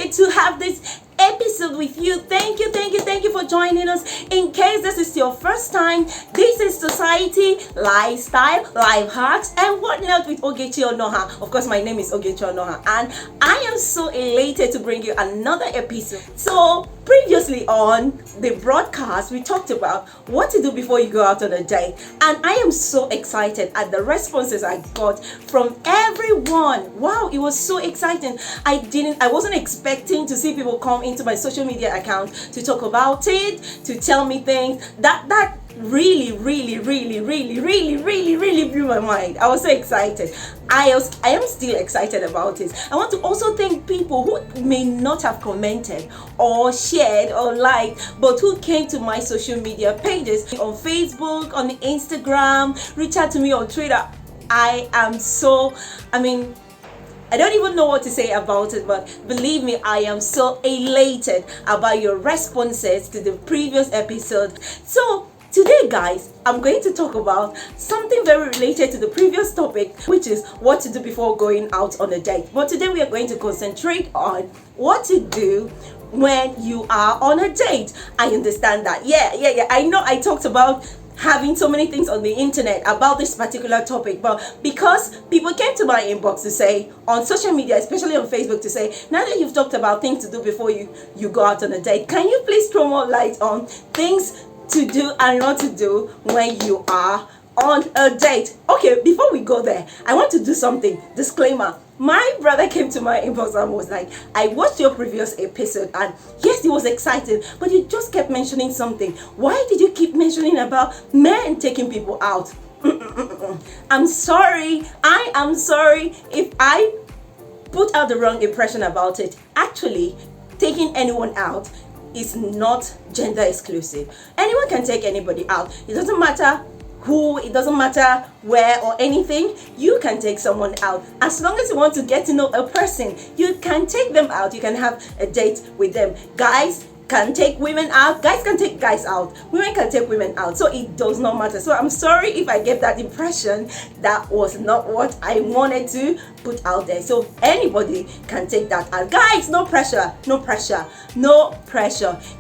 excited to have this episode with you. Thank you for joining us. In case this is your first time, this is Society, Lifestyle, Life Hacks, and Whatnot with Ogechi Onoha. Of course, my name is Ogechi Onoha, and I am so elated to bring you another episode. So, previously on the broadcast, we talked about what to do before you go out on a date, and I am so excited at the responses I got from everyone. Wow, it was so exciting. I wasn't expecting to see people come into my social media account to talk about it, to tell me things. That really blew my mind. I was so excited. I am still excited about it. I want to also thank people who may not have commented or shared or liked, but who came to my social media pages on Facebook, on Instagram, reach out to me on Twitter. I don't even know what to say about it, but believe me, I am so elated about your responses to the previous episode. So today, guys, I'm going to talk about something very related to the previous topic, which is what to do before going out on a date. But today we are going to concentrate on what to do when you are on a date. I understand that. Yeah. I know I talked about having so many things on the internet about this particular topic, but because people came to my inbox to say, on social media, especially on Facebook, to say, now that you've talked about things to do before you go out on a date, can you please throw more light on things to do and not to do when you are on a date? Okay, before we go there, I want to do something. Disclaimer. My brother came to my inbox and was like, I watched your previous episode, and yes, it was exciting, but you just kept mentioning something. Why did you keep mentioning about men taking people out? I'm sorry. I am sorry if I put out the wrong impression about it. Actually, taking anyone out is not gender exclusive. Anyone can take anybody out. It doesn't matter who, it doesn't matter where or anything. You can take someone out. As long as you want to get to know a person, you can take them out. You can have a date with them. Guys can take women out, guys can take guys out, women can take women out, so it does not matter. So I'm sorry if I gave that impression. That was not what I wanted to put out there. So anybody can take that out. Guys, no pressure.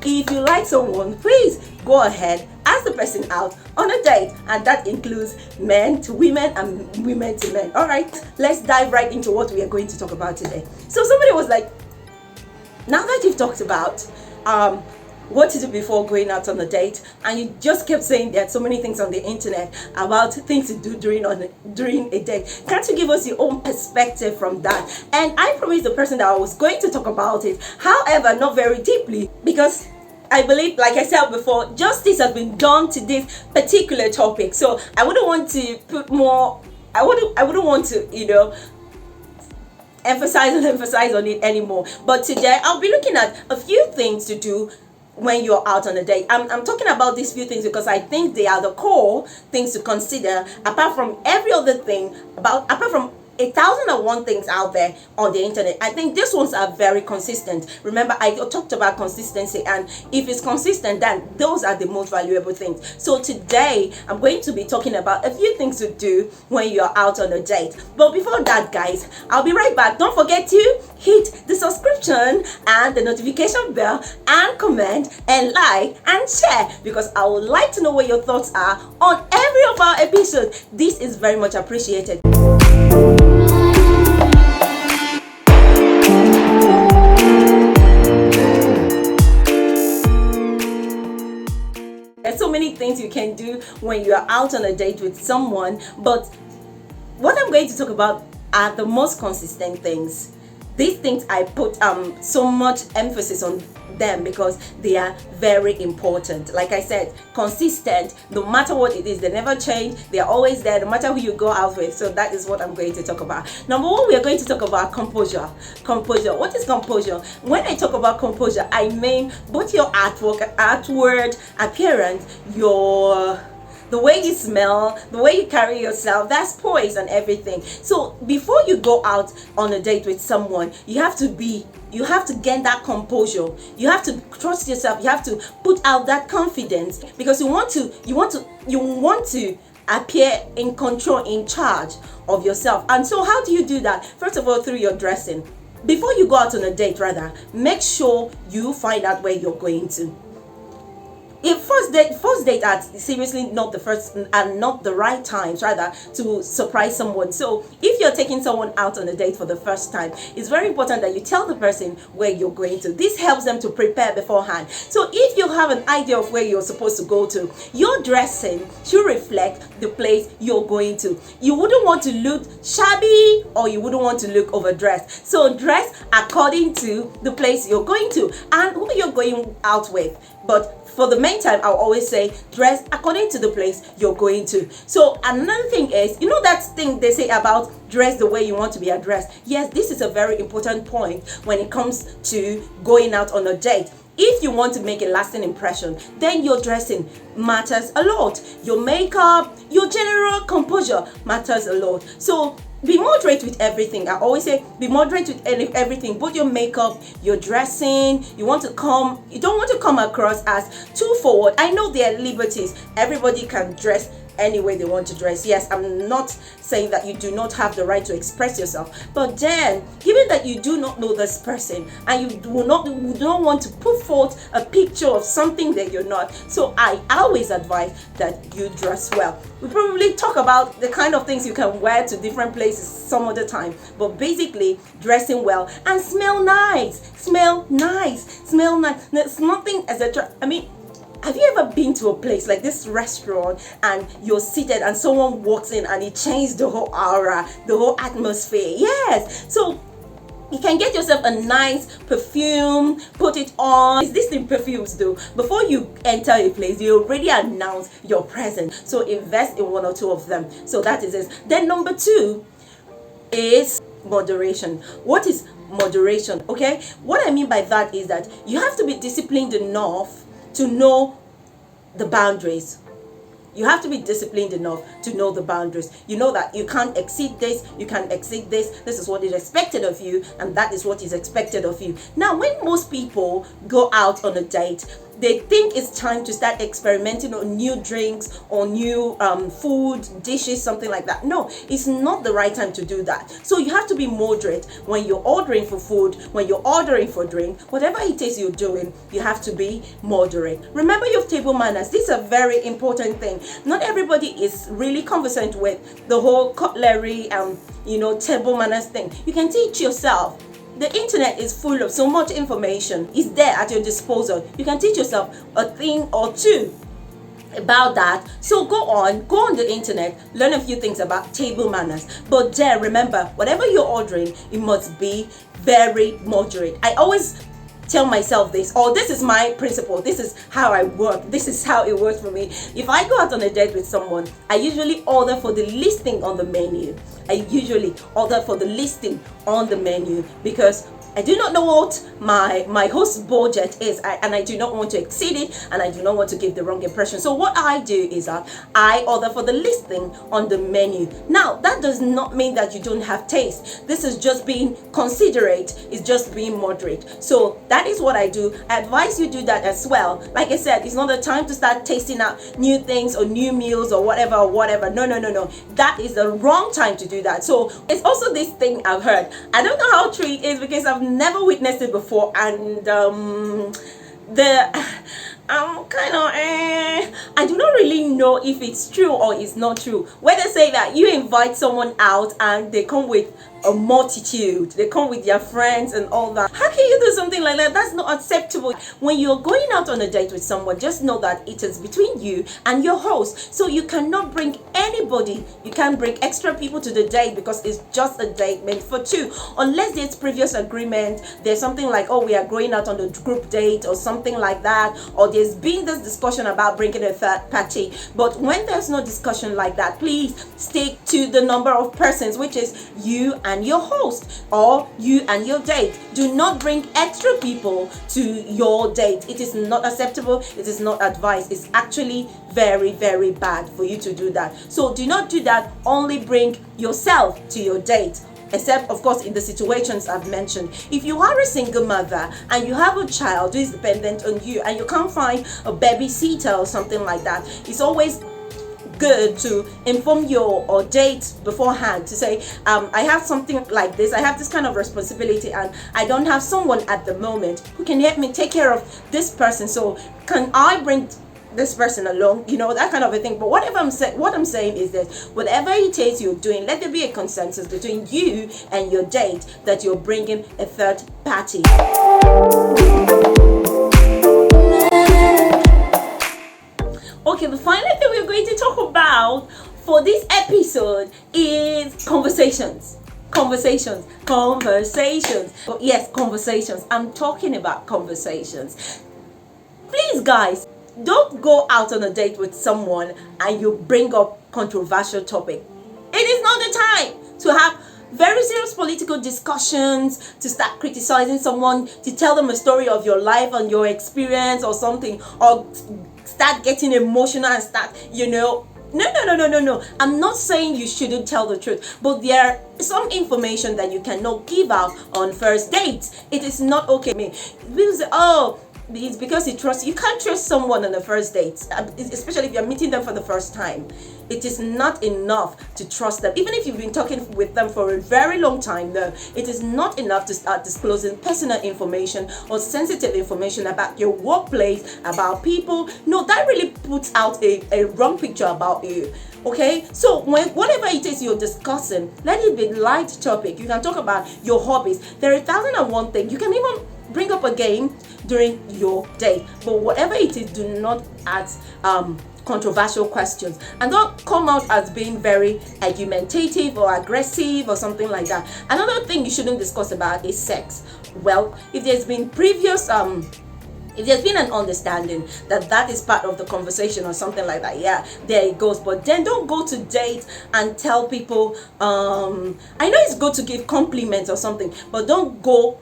If you like someone, please go ahead, ask the person out on a date, and that includes men to women and women to men. All right, let's dive right into what we are going to talk about today. So somebody was like, now that you've talked about what to do before going out on a date, and you just kept saying there are so many things on the internet about things to do during a date, can't you give us your own perspective from that? And I promised the person that I was going to talk about it, however, not very deeply, because I believe, like I said before, justice has been done to this particular topic. So I wouldn't want to put more, I wouldn't want to, emphasize on it anymore. But today I'll be looking at a few things to do when you're out on a date. I'm talking about these few things because I think they are the core things to consider, apart from every other thing, apart from 1,001 things out there on the internet. I think these ones are very consistent. Remember, I talked about consistency, and if it's consistent, then those are the most valuable things. So today I'm going to be talking about a few things to do when you're out on a date. But before that, guys, I'll be right back. Don't forget to hit the subscription and the notification bell, and comment and like and share, because I would like to know what your thoughts are on every of our episodes. This is very much appreciated. There's so many things you can do when you are out on a date with someone, but what I'm going to talk about are the most consistent things. These things I put so much emphasis on them because they are very important. Like I said, consistent, no matter what it is, they never change. They are always there, no matter who you go out with. So that is what I'm going to talk about. Number one, we are going to talk about composure. Composure. What is composure? When I talk about composure, I mean both your outward appearance, the way you smell, the way you carry yourself, that's poise and everything. So before you go out on a date with someone, you have to gain that composure. You have to trust yourself. You have to put out that confidence, because you want to appear in control, in charge of yourself. And so how do you do that? First of all, through your dressing. before you go out on a date, rather, make sure you find out where you're going to. If first date are seriously not the first and not the right times, rather, to surprise someone. So if you're taking someone out on a date for the first time, it's very important that you tell the person where you're going to. This helps them to prepare beforehand. So if you have an idea of where you're supposed to go to, your dressing should reflect the place you're going to. You wouldn't want to look shabby, or you wouldn't want to look overdressed. So dress according to the place you're going to and who you're going out with. But for the meantime, I'll always say dress according to the place you're going to. So another thing is, you know that thing they say about dress the way you want to be addressed? Yes, this is a very important point when it comes to going out on a date. If you want to make a lasting impression, then your dressing matters a lot. Your makeup, your general composure matters a lot. So be moderate with everything. I always say be moderate with everything, both your makeup, your dressing. You don't want to come across as too forward. I know there are liberties. Everybody can dress any way they want to dress. Yes, I'm not saying that you do not have the right to express yourself, but then given that you do not know this person and you don't want to put forth a picture of something that you're not, so I always advise that you dress well. We probably talk about the kind of things you can wear to different places some other time, but basically dressing well and smell nice. There's nothing as I mean, have you ever been to a place like this restaurant and you're seated and someone walks in and it changes the whole aura, the whole atmosphere? Yes. So you can get yourself a nice perfume, put it on. It's this thing perfumes do. Before you enter a place, you already announce your presence. So invest in one or two of them. So that is it. Then number 2 is moderation. What is moderation? Okay. What I mean by that is that you have to be disciplined enough to know the boundaries. You have to be disciplined enough to know the boundaries. You know that you can't exceed this, you can't exceed this. This is what is expected of you, and that is what is expected of you. Now, when most people go out on a date, they think it's time to start experimenting on new drinks or new food, dishes, something like that. No, it's not the right time to do that. So you have to be moderate when you're ordering for food, when you're ordering for drink, whatever it is you're doing, you have to be moderate. Remember your table manners. This is a very important thing. Not everybody is really conversant with the whole cutlery and table manners thing. You can teach yourself. The internet is full of so much information. It's there at your disposal. You can teach yourself a thing or two about that. So go on the internet, learn a few things about table manners. But there, remember, whatever you're ordering, it must be very moderate. I always tell myself this, or this is my principle, this is how I work, this is how it works for me. If I go out on a date with someone, I usually order for the listing on the menu. Because I do not know what my host's budget is, and I do not want to exceed it, and I do not want to give the wrong impression. So what I do is that I order for the listing on the menu. Now, that does not mean that you don't have taste. This is just being considerate, it's just being moderate. So that is what I do. I advise you do that as well. Like I said, it's not the time to start tasting out new things or new meals or whatever. No. That is the wrong time to do that. So it's also this thing I've heard. I don't know how true it is because I've never witnessed it before, and I do not really know if it's true or it's not true. Where they say that you invite someone out and they come with a multitude, they come with their friends and all that. How can you do something like that? That's not acceptable. When you're going out on a date with someone, just know that it is between you and your host. So you cannot bring anybody, you can't bring extra people to the date because it's just a date meant for two. Unless there's previous agreement, there's something like, oh, we are going out on a group date or something like that, or there's been this discussion about bringing a third party. But when there's no discussion like that, please stick to the number of persons, which is you and your host or you and your date. Do not bring extra people to your date. It is not acceptable. It is not advised. It's actually very, very bad for you to do that. So do not do that. Only bring yourself to your date. Except, of course, in the situations I've mentioned. If you are a single mother and you have a child who is dependent on you and you can't find a babysitter or something like that, it's always good to inform your date beforehand to say, I have something like this, I have this kind of responsibility, and I don't have someone at the moment who can help me take care of this person, so can I bring this person along, that kind of a thing. But what I'm saying is that whatever it is you're doing, let there be a consensus between you and your date that you're bringing a third party. Okay, the final thing we're going to talk about for this episode is conversations. Oh, yes, conversations. I'm talking about conversations. Please, guys, don't go out on a date with someone and you bring up controversial topic. It is not the time to have very serious political discussions, to start criticizing someone, to tell them a story of your life and your experience or something, or start getting emotional and start, No. I'm not saying you shouldn't tell the truth, but there are some information that you cannot give out on first dates. It is not okay. People say, oh, it's because you trust. You can't trust someone on the first date, especially if you're meeting them for the first time. It is not enough to trust them. Even if you've been talking with them for a very long time, though, it is not enough to start disclosing personal information or sensitive information about your workplace, about people. No, that really puts out a wrong picture about you. Okay, so whatever it is you're discussing, let it be light topic. You can talk about your hobbies. There are 1,001 things. You can even bring up a game during your date, but whatever it is, do not ask controversial questions, and don't come out as being very argumentative or aggressive or something like that. Another thing you shouldn't discuss about is sex. Well, if there's been an understanding that is part of the conversation or something like that, yeah, there it goes. But then don't go to date and tell people, I know it's good to give compliments or something, but don't go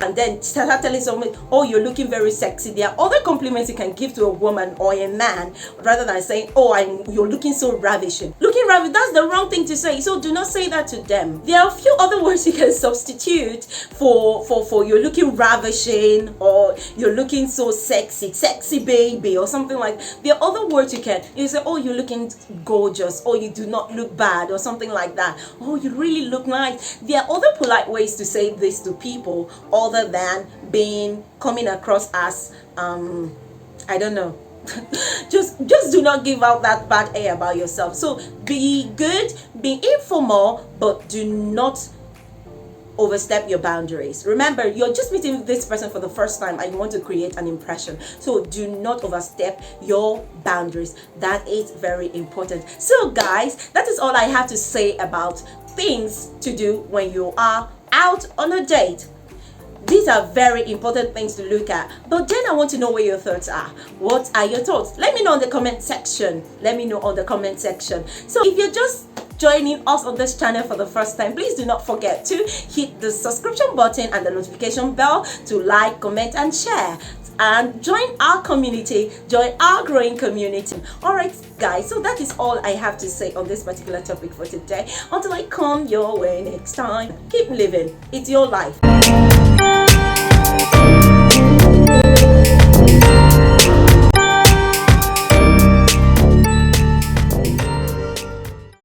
and then start telling someone, oh, you're looking very sexy. There are other compliments you can give to a woman or a man, rather than saying, oh, you're looking so ravishing. Looking ravishing, that's the wrong thing to say. So do not say that to them. There are a few other words you can substitute for you're looking ravishing, or you're looking so sexy baby, or something like that. There are other words you say, oh, you're looking gorgeous, or you do not look bad, or something like that. Oh, you really look nice. There are other polite ways to say this to people, other than coming across as I don't know. just do not give out that bad air about yourself. So be good, be informal, but do not overstep your boundaries. Remember, you're just meeting this person for the first time and you want to create an impression, so do not overstep your boundaries. That is very important. So guys, that is all I have to say about things to do when you are out on a date. These are very important things to look at. But then I want to know where your thoughts are. What are your thoughts? Let me know in the comment section. So if you're just joining us on this channel for the first time, please do not forget to hit the subscription button and the notification bell to like, comment, and share. And join our community, join our growing community. Alright guys, so that is all I have to say on this particular topic for today. Until I come your way next time, keep living. It's your life.